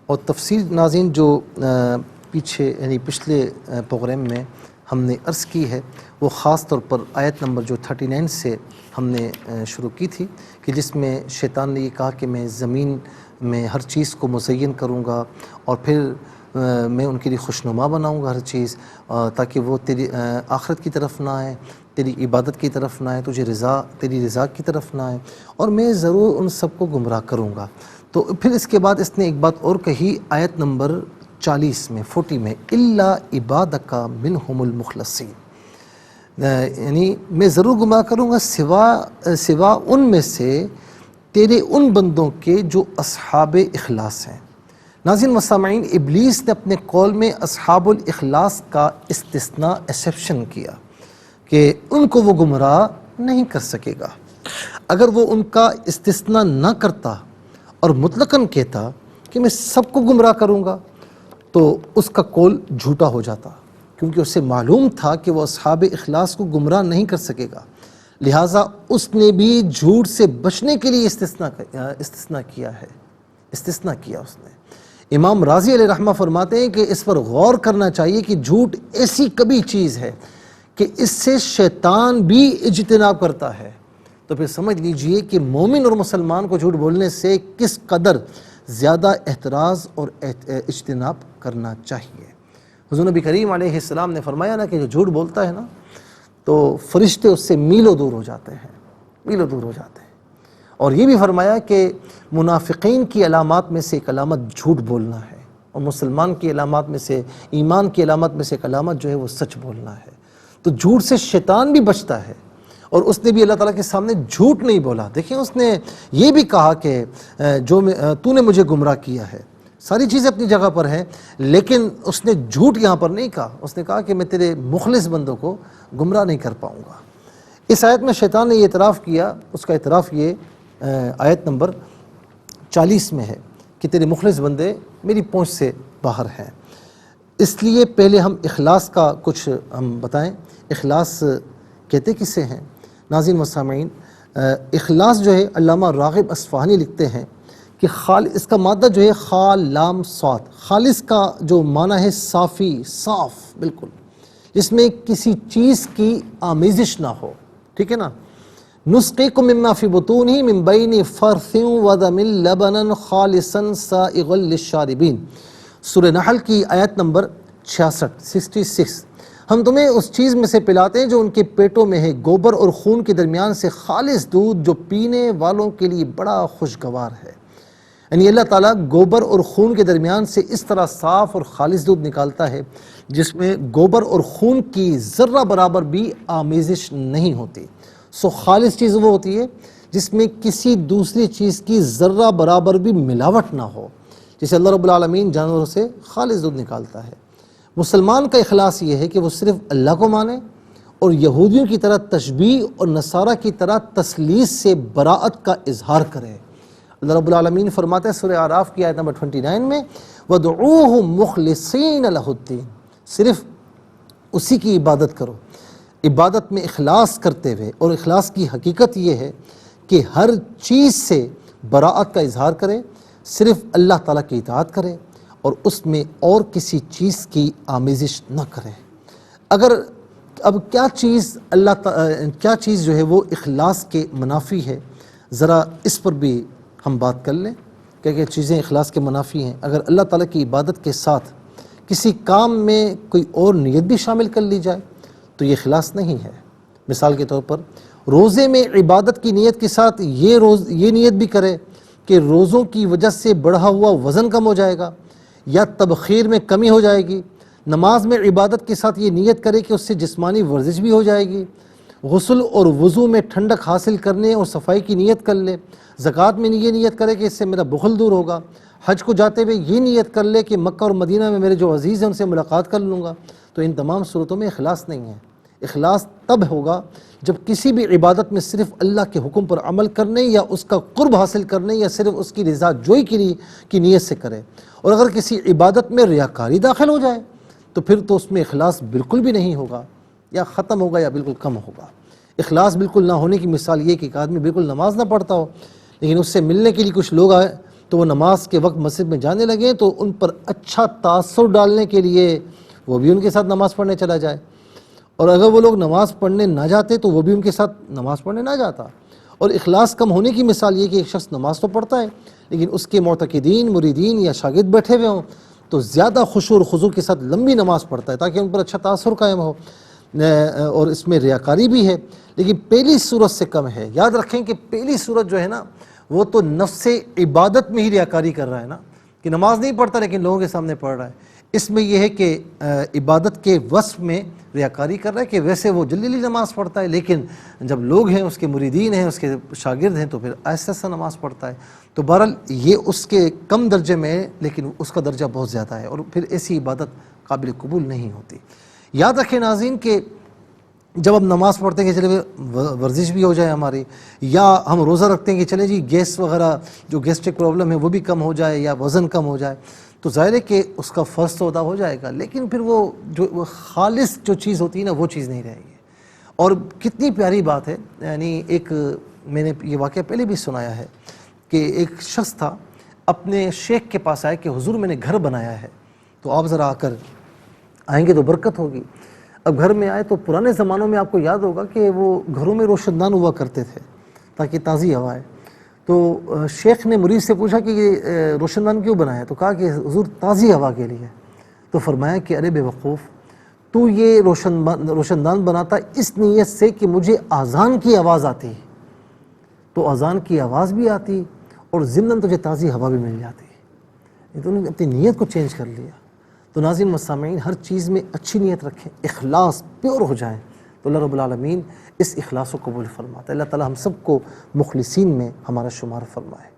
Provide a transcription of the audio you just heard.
اور تفصیل ناظرین جو پیچھے یعنی پچھلے پروگرام میں ہم نے عرض کی ہے وہ خاص طور پر آیت نمبر جو 39 سے ہم نے شروع کی تھی کہ جس میں شیطان نے یہ کہا کہ میں زمین میں ہر چیز کو مزین کروں گا اور پھر میں ان کے لیے خوشنما بناؤں گا ہر چیز، تاکہ وہ تیری آخرت کی طرف نہ آئے، تیری عبادت کی طرف نہ آئے، تیری رضا کی طرف نہ آئے، اور میں ضرور ان سب کو گمراہ کروں گا۔ تو پھر اس کے بعد اس نے ایک بات اور کہی آیت نمبر 40 میں 40 میں الا عبادک منہم المخلصین، یعنی میں ضرور گمراہ کروں گا سوا ان میں سے تیرے ان بندوں کے جو اصحاب اخلاص ہیں۔ ناظرین و سامعین، ابلیس نے اپنے قول میں اصحاب الاخلاص کا استثناء ایکسیپشن کیا کہ ان کو وہ گمراہ نہیں کر سکے گا۔ اگر وہ ان کا استثناء نہ کرتا اور مطلقاً کہتا کہ میں سب کو گمراہ کروں گا تو اس کا قول جھوٹا ہو جاتا، کیونکہ اسے معلوم تھا کہ وہ اصحاب اخلاص کو گمراہ نہیں کر سکے گا، لہٰذا اس نے بھی جھوٹ سے بچنے کے لیے استثناء کیا اس نے۔ امام راضی علیہ رحمہ فرماتے ہیں کہ اس پر غور کرنا چاہیے کہ جھوٹ ایسی کبھی چیز ہے کہ اس سے شیطان بھی اجتناب کرتا ہے، تو پھر سمجھ لیجئے کہ مومن اور مسلمان کو جھوٹ بولنے سے کس قدر زیادہ احتراز اور اجتناب کرنا چاہیے۔ حضور نبی کریم علیہ السلام نے فرمایا نا کہ جو جھوٹ بولتا ہے نا تو فرشتے اس سے میلوں دور ہو جاتے ہیں، اور یہ بھی فرمایا کہ منافقین کی علامات میں سے ایک علامت جھوٹ بولنا ہے، اور مسلمان کی علامات میں سے، ایمان کی علامت میں سے ایک علامت جو ہے وہ سچ بولنا ہے۔ تو جھوٹ سے شیطان بھی بچتا ہے، اور اس نے بھی اللہ تعالیٰ کے سامنے جھوٹ نہیں بولا۔ دیکھیں اس نے یہ بھی کہا کہ تو نے مجھے گمراہ کیا ہے، ساری چیزیں اپنی جگہ پر ہیں، لیکن اس نے جھوٹ یہاں پر نہیں کہا، اس نے کہا کہ میں تیرے مخلص بندوں کو گمراہ نہیں کر پاؤں گا۔ اس آیت میں شیطان نے یہ اعتراف کیا، اس کا اعتراف یہ آیت نمبر 40 میں ہے کہ تیرے مخلص بندے میری پہنچ سے باہر ہیں۔ اس لیے پہلے ہم اخلاص کا کچھ ہم بتائیں، اخلاص کہتے کسے ہیں؟ ناظرین و سامعین، اخلاص جو ہے علامہ راغب اصفہانی لکھتے ہیں کہ اس کا مادہ جو ہے خال لام صاد، خالص کا جو معنی ہے صافی، صاف بالکل، جس میں کسی چیز کی آمیزش نہ ہو، ٹھیک ہے نا۔ نسقیکم مما فی بطونہ من بین فرث ودم لبنا خالصا سائغا للشاربین، سورہ نحل کی آیت نمبر 66۔ ہم تمہیں اس چیز میں سے پلاتے ہیں جو ان کے پیٹوں میں ہے، گوبر اور خون کے درمیان سے خالص دودھ جو پینے والوں کے لیے بڑا خوشگوار ہے۔ یعنی اللہ تعالیٰ گوبر اور خون کے درمیان سے اس طرح صاف اور خالص دودھ نکالتا ہے جس میں گوبر اور خون کی ذرہ برابر بھی آمیزش نہیں ہوتی۔ خالص چیز وہ ہوتی ہے جس میں کسی دوسری چیز کی ذرہ برابر بھی ملاوٹ نہ ہو، جسے اللہ رب العالمین جانوروں سے خالص دودھ نکالتا ہے۔ مسلمان کا اخلاص یہ ہے کہ وہ صرف اللہ کو مانے اور یہودیوں کی طرح تشبیہ اور نصارہ کی طرح تثلیث سے براءت کا اظہار کرے۔ اللہ رب العالمین فرماتے ہیں سورہ اعراف کی آیت نمبر 29 میں وَادْعُوهُ مُخْلِصِينَ لَهُ الدِّينَ، صرف اسی کی عبادت کرو، عبادت میں اخلاص کرتے ہوئے، اور اخلاص کی حقیقت یہ ہے کہ ہر چیز سے براءت کا اظہار کرے، صرف اللہ تعالیٰ کی اطاعت کرے اور اس میں اور کسی چیز کی آمیزش نہ کرے۔ اب کیا چیز جو ہے وہ اخلاص کے منافی ہے، ذرا اس پر بھی ہم بات کر لیں کہ چیزیں اخلاص کے منافی ہیں۔ اگر اللہ تعالیٰ کی عبادت کے ساتھ کسی کام میں کوئی اور نیت بھی شامل کر لی جائے تو یہ اخلاص نہیں ہے۔ مثال کے طور پر روزے میں عبادت کی نیت کے ساتھ یہ نیت بھی کرے کہ روزوں کی وجہ سے بڑھا ہوا وزن کم ہو جائے گا یا تبخیر میں کمی ہو جائے گی، نماز میں عبادت کے ساتھ یہ نیت کرے کہ اس سے جسمانی ورزش بھی ہو جائے گی، غسل اور وضو میں ٹھنڈک حاصل کرنے اور صفائی کی نیت کر لے، زکوٰۃ میں یہ نیت کرے کہ اس سے میرا بخل دور ہوگا، حج کو جاتے ہوئے یہ نیت کر لے کہ مکہ اور مدینہ میں میرے جو عزیز ہیں ان سے ملاقات کر لوں گا، تو ان تمام صورتوں میں اخلاص نہیں ہے۔ اخلاص تب ہوگا جب کسی بھی عبادت میں صرف اللہ کے حکم پر عمل کرنے یا اس کا قرب حاصل کرنے یا صرف اس کی رضا جوئی کی نیت سے کرے، اور اگر کسی عبادت میں ریاکاری داخل ہو جائے تو پھر تو اس میں اخلاص بالکل بھی نہیں ہوگا، یا ختم ہوگا یا بالکل کم ہوگا۔ اخلاص بالکل نہ ہونے کی مثال یہ کہ ایک آدمی بالکل نماز نہ پڑھتا ہو لیکن اس سے ملنے کے لیے کچھ لوگ تو وہ نماز کے وقت مسجد میں جانے لگیں تو ان پر اچھا تاثر ڈالنے کے لیے وہ بھی ان کے ساتھ نماز پڑھنے چلا جائے، اور اگر وہ لوگ نماز پڑھنے نہ جاتے تو وہ بھی ان کے ساتھ نماز پڑھنے نہ جاتا۔ اور اخلاص کم ہونے کی مثال یہ کہ ایک شخص نماز تو پڑھتا ہے لیکن اس کے معتقدین، مریدین یا شاگرد بیٹھے ہوئے ہوں تو زیادہ خشوع اور خضوع کے ساتھ لمبی نماز پڑھتا ہے تاکہ ان پر اچھا تاثر قائم ہو، اور اس میں ریاکاری بھی ہے، لیکن پہلی صورت سے کم ہے۔ یاد رکھیں کہ پہلی صورت جو ہے نا وہ تو نفس عبادت میں ہی ریاکاری کر رہا ہے نا، کہ نماز نہیں پڑھتا لیکن لوگوں کے سامنے پڑھ رہا ہے۔ اس میں یہ ہے کہ عبادت کے وصف میں ریاکاری کر رہا ہے کہ ویسے وہ جلدی جلدی نماز پڑھتا ہے لیکن جب لوگ ہیں، اس کے مریدین ہیں، اس کے شاگرد ہیں تو پھر ایسا ایسا نماز پڑھتا ہے۔ تو بہرحال یہ اس کے کم درجے میں ہے لیکن اس کا درجہ بہت زیادہ ہے، اور پھر ایسی عبادت قابل قبول نہیں ہوتی۔ یاد رکھیں ناظرین کہ جب ہم نماز پڑھتے ہیں کہ چلے ورزش بھی ہو جائے ہماری، یا ہم روزہ رکھتے ہیں کہ چلے جی گیس وغیرہ جو گیسٹرک پرابلم ہے وہ بھی کم ہو جائے یا وزن کم ہو جائے، تو ظاہر ہے کہ اس کا فرض تو ادا ہو جائے گا لیکن پھر وہ خالص جو چیز ہوتی ہے نا وہ چیز نہیں رہے گی۔ اور کتنی پیاری بات ہے، یعنی ایک میں نے یہ واقعہ پہلے بھی سنایا ہے کہ ایک شخص تھا اپنے شیخ کے پاس آیا کہ حضور میں نے گھر بنایا ہے تو آپ ذرا آ کر آئیں گے تو برکت ہوگی۔ اب گھر میں آئے تو پرانے زمانوں میں آپ کو یاد ہوگا کہ وہ گھروں میں روشن دان ہوا کرتے تھے تاکہ تازی ہوا آئے۔ تو شیخ نے مرید سے پوچھا کہ یہ روشن دان کیوں بنایا؟ تو کہا کہ حضور تازی ہوا کے لیے۔ تو فرمایا کہ ارے بے وقوف، تو یہ روشن دان بناتا اس نیت سے کہ مجھے اذان کی آواز آتی، تو اذان کی آواز بھی آتی اور ضمناً تجھے تازی ہوا بھی مل جاتی۔ تو انہوں نے اپنی نیت کو چینج کر لیا۔ تو ناظرین مسامعین، ہر چیز میں اچھی نیت رکھیں، اخلاص پیور ہو جائیں تو اللہ رب العالمین اس اخلاص کو قبول فرماتا ہے۔ اللہ تعالی ہم سب کو مخلصین میں ہمارا شمار فرمائے۔